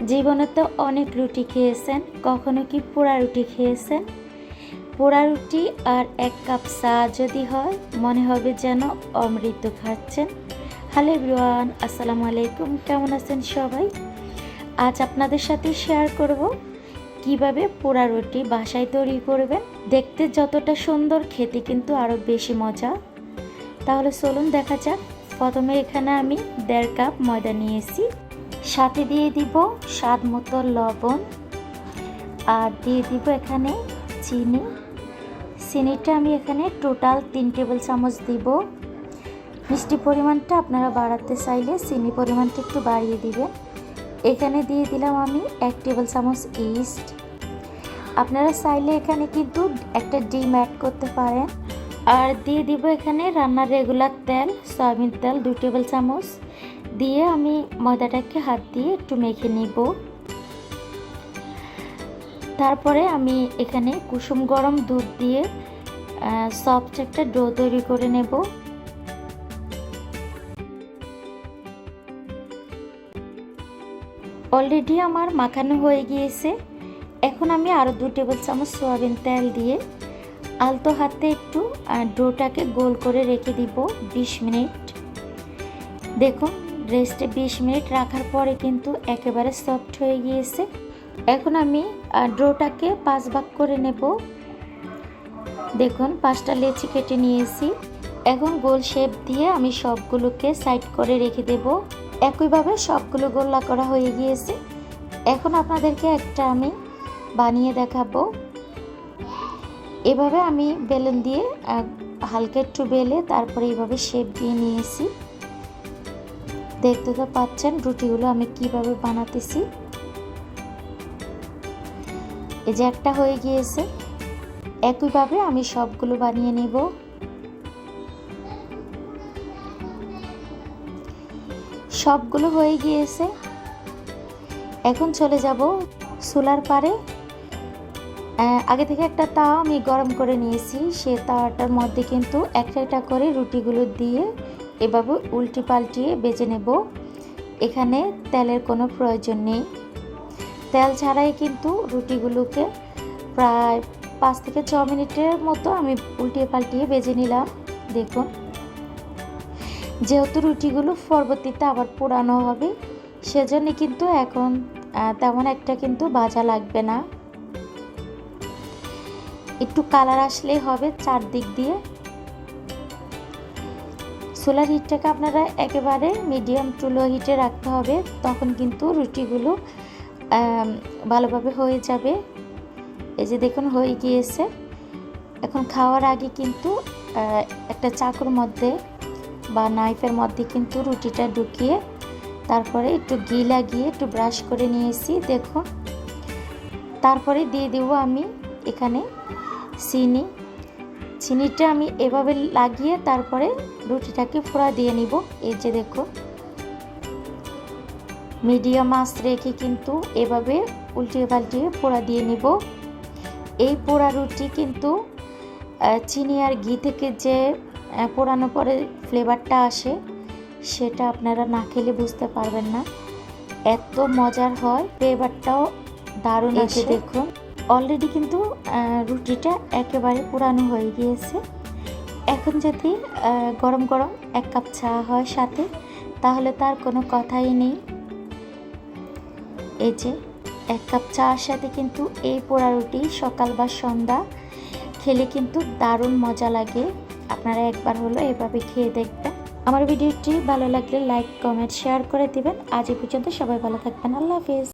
জীবনে তো অনেক রুটি খেয়েছেন, কখনো কি পোড়া রুটি খেয়েছেন? পোড়া রুটি আর 1 কাপ চা যদি হয়, মনে হবে যেন অমৃত খাচ্ছেন। হ্যালো এভরিওয়ান, আসসালামু আলাইকুম। কেমন আছেন সবাই? আজ আপনাদের সাথে শেয়ার করব কিভাবে পোড়া রুটি বাসায় তৈরি করবেন। দেখতে যতটা সুন্দর, খেতে কিন্তু আরও বেশি মজা। তাহলে চলুন দেখা যাক। প্রথমে এখানে আমি 1.5 কাপ ময়দা নিয়েছি, সাথে দিয়ে দিব স্বাদ মতো লবণ, আর দিয়ে দিব এখানে চিনিটা আমি এখানে টোটাল 3 টেবিল চামচ দিব। মিষ্টি পরিমাণটা আপনারা বাড়াতে চাইলে চিনি পরিমাণটা একটু বাড়িয়ে দিবেন। এখানে দিয়ে দিলাম আমি 1 টেবিল চামচ ইস্ট। আপনারা চাইলে এখানে কিন্তু একটা ডিম অ্যাড করতে পারেন। আর দিয়ে দিব এখানে রান্নার রেগুলার তেল, সয়াবিন তেল 2 টেবিল চামচ দিয়ে আমি ময়দাটাকে হাত দিয়ে একটু মেখে নিব। তারপরে আমি এখানে কুসুম গরম দুধ দিয়ে সফট একটা ডো তৈরি করে নেব। অলরেডি আমার মাখানো হয়ে গিয়েছে। এখন আমি আরও 2 টেবিল চামচ সয়াবিন তেল দিয়ে আলতো হাতে একটু ডোটাকে গোল করে রেখে দিব 20 মিনিট। দেখুন, রেস্টে 20 মিনিট রাখার পরে কিন্তু একেবারে সফট হয়ে গিয়েছে। এখন আমি ডোটাকে 5 ভাগ করে নেব। দেখুন, 5টা লেচি কেটে নিয়েছি। এখন গোল শেপ দিয়ে আমি সবগুলোকে সাইড করে রেখে দেব। একইভাবে সবগুলো গোল্লা করা হয়ে গিয়েছে। এখন আপনাদেরকে একটা আমি বানিয়ে দেখাবো। এভাবে আমি বেলুন দিয়ে হালকা একটু বেলে তারপরে এইভাবে শেপ দিয়ে নিয়েছি। দেখতে তো পাচ্ছেন রুটিগুলো আমি কিভাবে বানাতেছি। এই যে একটা হয়ে গিয়েছে। একইভাবে আমি সবগুলো বানিয়ে নেব। সবগুলো হয়ে গিয়েছে। এখন চলে যাব চুলার পাড়ে। আগে থেকে একটা তাওয়া আমি গরম করে নিয়েছি। সে তাওয়াটার মধ্যে কিন্তু একটা করে রুটিগুলো দিয়ে এভাবে উল্টে পাল্টিয়ে বেজে নেব। এখানে তেলের কোনো প্রয়োজন নেই। তেল ছাড়াই কিন্তু রুটিগুলোকে প্রায় 5 থেকে 6 মিনিটের মতো আমি উল্টিয়ে পাল্টিয়ে বেজে নিলাম। দেখুন, যেহেতু রুটিগুলো পরবর্তীতে আবার পোড়ানো হবে, সেজন্য কিন্তু এখন তেমন একটা কিন্তু ভাজা লাগবে না। একটু কালার আসলেই হবে চারদিক দিয়ে। সোলার হিটটাকে আপনারা একেবারে মিডিয়াম টু লো হিটে রাখতে হবে, তখন কিন্তু রুটিগুলো ভালোভাবে হয়ে যাবে। এই যে দেখুন, হয়ে গিয়েছে। এখন খাওয়ার আগে কিন্তু একটা চাকুর মধ্যে বা নাইফের মধ্যে কিন্তু রুটিটা ঢুকিয়ে তারপরে একটু ঘি লাগিয়ে একটু ব্রাশ করে নিয়েছি। তারপরে দিয়ে দেবো আমি এখানে চিনিটা আমি এভাবে লাগিয়ে তারপরে রুটিটাকে ফোড়া দিয়ে নিব। এই যে দেখো, মিডিয়াম আঁচ রেখে কিন্তু এভাবে উল্টিয়ে পাল্টিয়ে পোড়া দিয়ে নিব। এই পোড়া রুটি কিন্তু চিনি আর ঘি থেকে যে পোড়ানো পরে ফ্লেভারটা আসে, সেটা আপনারা না খেলে বুঝতে পারবেন না। এত মজার হয়, ফ্লেভারটাও দারুণ আসে। দেখুন, অলরেডি কিন্তু রুটিটা একেবারে পোড়ানো হয়ে গিয়েছে। এখন যদি গরম গরম 1 কাপ চা হয় সাথে, তাহলে তার কোনো কথাই নেই। এই যে 1 কাপ চার সাথে কিন্তু এই পোড়া রুটি সকাল বা সন্ধ্যা খেলে কিন্তু দারুণ মজা লাগে। আপনারা একবার হলো এভাবে খেয়ে দেখবেন। আমার ভিডিওটি ভালো লাগলে লাইক, কমেন্ট, শেয়ার করে দিবেন। আজ এই পর্যন্ত, সবাই ভালো থাকবেন। আল্লাহ হাফেজ।